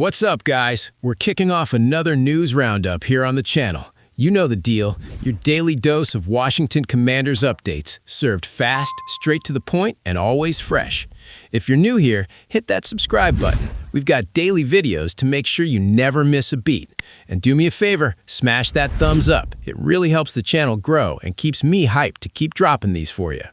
What's up, guys? We're kicking off another news roundup here on the channel. You know the deal, your daily dose of Washington Commanders updates, served fast, straight to the point, and always fresh. If you're new here, hit that subscribe button. We've got daily videos to make sure you never miss a beat. And do me a favor, smash that thumbs up. It really helps the channel grow and keeps me hyped to keep dropping these for you.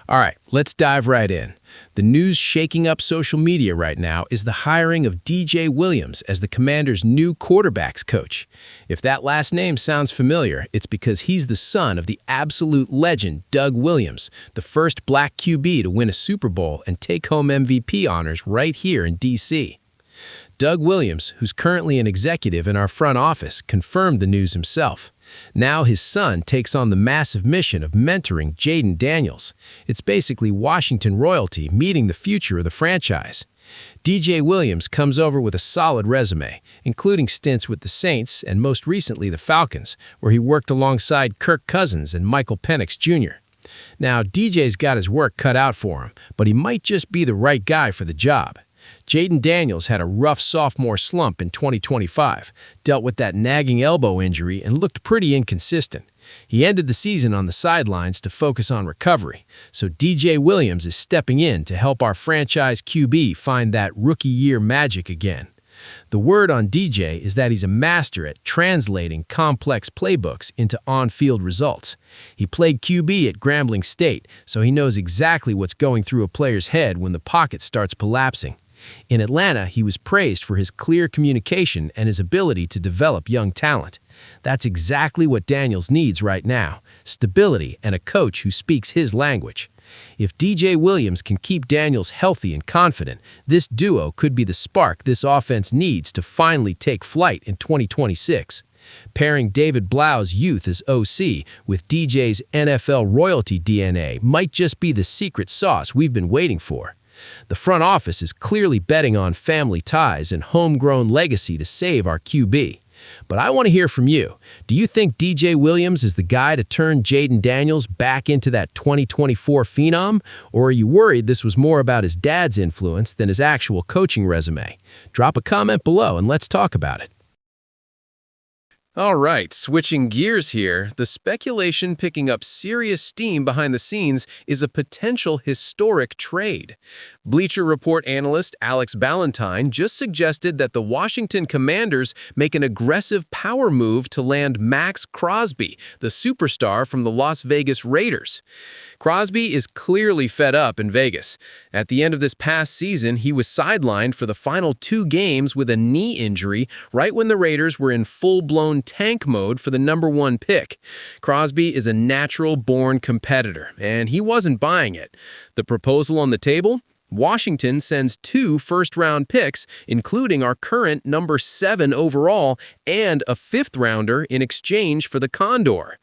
All right, let's dive right in. The news shaking up social media right now is the hiring of DJ Williams as the Commanders' new quarterbacks coach. If that last name sounds familiar, it's because he's the son of the absolute legend Doug Williams, the first black QB to win a Super Bowl and take home MVP honors right here in D.C. Doug Williams, who's currently an executive in our front office, confirmed the news himself. Now his son takes on the massive mission of mentoring Jayden Daniels. It's basically Washington royalty meeting the future of the franchise. DJ Williams comes over with a solid resume, including stints with the Saints and most recently the Falcons, where he worked alongside Kirk Cousins and Michael Penix Jr. Now, DJ's got his work cut out for him, but he might just be the right guy for the job. Jayden Daniels had a rough sophomore slump in 2025, dealt with that nagging elbow injury, and looked pretty inconsistent. He ended the season on the sidelines to focus on recovery, so DJ Williams is stepping in to help our franchise QB find that rookie-year magic again. The word on DJ is that he's a master at translating complex playbooks into on-field results. He played QB at Grambling State, so he knows exactly what's going through a player's head when the pocket starts collapsing. In Atlanta, he was praised for his clear communication and his ability to develop young talent. That's exactly what Daniels needs right now, stability and a coach who speaks his language. If DJ Williams can keep Daniels healthy and confident, this duo could be the spark this offense needs to finally take flight in 2026. Pairing David Blau's youth as OC with DJ's NFL royalty DNA might just be the secret sauce we've been waiting for. The front office is clearly betting on family ties and homegrown legacy to save our QB. But I want to hear from you. Do you think DJ Williams is the guy to turn Jayden Daniels back into that 2024 phenom? Or are you worried this was more about his dad's influence than his actual coaching resume? Drop a comment below and let's talk about it. All right, switching gears here, the speculation picking up serious steam behind the scenes is a potential historic trade. Bleacher Report analyst Alex Ballantyne just suggested that the Washington Commanders make an aggressive power move to land Max Crosby, the superstar from the Las Vegas Raiders. Crosby is clearly fed up in Vegas. At the end of this past season, he was sidelined for the final 2 games with a knee injury right when the Raiders were in full-blown tank mode for the #1 pick. Crosby is a natural-born competitor, and he wasn't buying it. The proposal on the table? Washington sends 2 first-round picks, including our current #7 overall and a 5th-rounder in exchange for the Condor.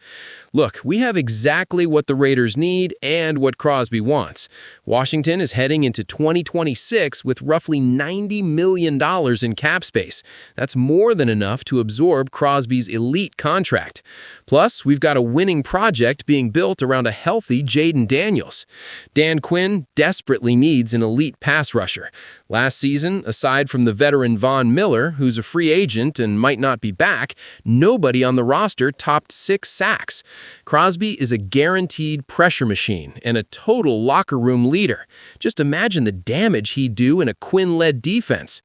Look, we have exactly what the Raiders need and what Crosby wants. Washington is heading into 2026 with roughly $90 million in cap space. That's more than enough to absorb Crosby's elite contract. Plus, we've got a winning project being built around a healthy Jayden Daniels. Dan Quinn desperately needs an elite pass rusher. Last season, aside from the veteran Von Miller, who's a free agent and might not be back, nobody on the roster topped 6 sacks. Crosby is a guaranteed pressure machine and a total locker room leader. Just imagine the damage he'd do in a Quinn-led defense.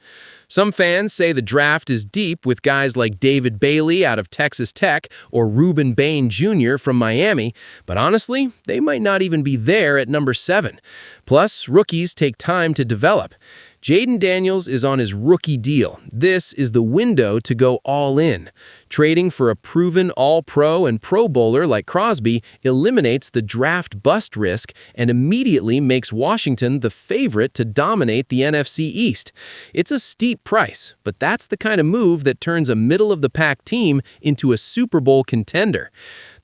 Some fans say the draft is deep with guys like David Bailey out of Texas Tech or Reuben Bain Jr. from Miami, but honestly, they might not even be there at #7. Plus, rookies take time to develop. Jayden Daniels is on his rookie deal. This is the window to go all in. Trading for a proven all-pro and pro bowler like Crosby eliminates the draft bust risk and immediately makes Washington the favorite to dominate the NFC East. It's a steep price, but that's the kind of move that turns a middle-of-the-pack team into a Super Bowl contender.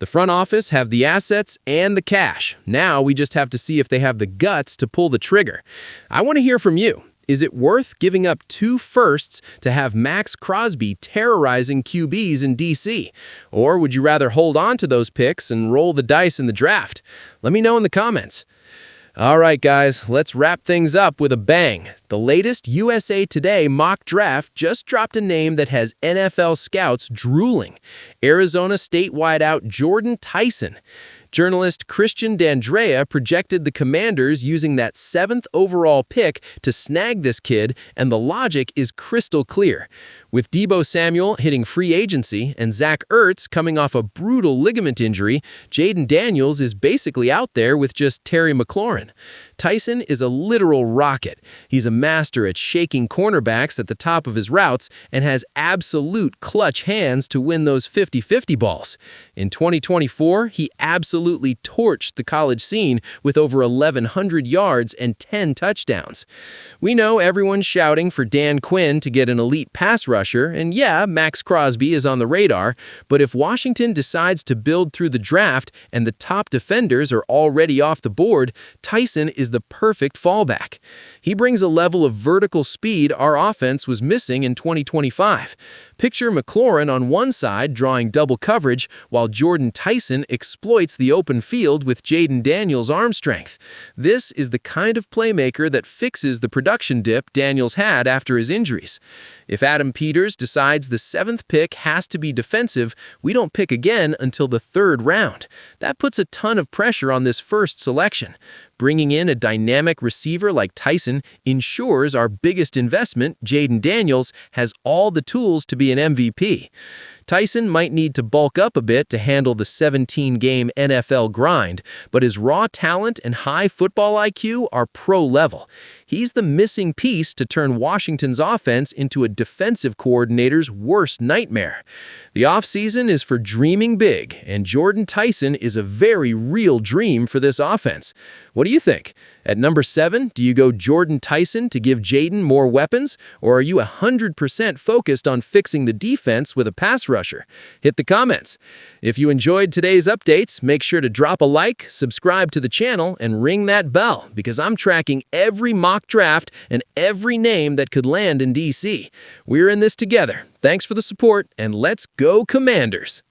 The front office have the assets and the cash. Now we just have to see if they have the guts to pull the trigger. I want to hear from you. Is it worth giving up 2 firsts to have Max Crosby terrorizing QBs in D.C.? Or would you rather hold on to those picks and roll the dice in the draft? Let me know in the comments. All right, guys, let's wrap things up with a bang. The latest USA Today mock draft just dropped a name that has NFL scouts drooling. Arizona State wideout Jordan Tyson. Journalist Christian D'Andrea projected the Commanders using that 7th overall pick to snag this kid, and the logic is crystal clear. With Deebo Samuel hitting free agency and Zach Ertz coming off a brutal ligament injury, Jaden Daniels is basically out there with just Terry McLaurin. Tyson is a literal rocket. He's a master at shaking cornerbacks at the top of his routes and has absolute clutch hands to win those 50-50 balls. In 2024, he absolutely torched the college scene with over 1,100 yards and 10 touchdowns. We know everyone's shouting for Dan Quinn to get an elite pass rusher, and yeah, Max Crosby is on the radar, but if Washington decides to build through the draft and the top defenders are already off the board, Tyson is the perfect fallback. He brings a level of vertical speed our offense was missing in 2025. Picture McLaurin on one side drawing double coverage, while Jordan Tyson exploits the open field with Jaden Daniels' arm strength. This is the kind of playmaker that fixes the production dip Daniels had after his injuries. If Adam Peters decides the 7th pick has to be defensive, we don't pick again until the 3rd round. That puts a ton of pressure on this first selection. Bringing in a dynamic receiver like Tyson ensures our biggest investment, Jaden Daniels, has all the tools to be an MVP. Tyson might need to bulk up a bit to handle the 17-game NFL grind, but his raw talent and high football IQ are pro-level. He's the missing piece to turn Washington's offense into a defensive coordinator's worst nightmare. The offseason is for dreaming big, and Jordan Tyson is a very real dream for this offense. What do you think? At number 7, do you go Jordan Tyson to give Jaden more weapons, or are you 100% focused on fixing the defense with a pass rusher? Hit the comments. If you enjoyed today's updates, make sure to drop a like, subscribe to the channel, and ring that bell, because I'm tracking every mock draft and every name that could land in DC. We're in this together. Thanks for the support, and let's go Commanders!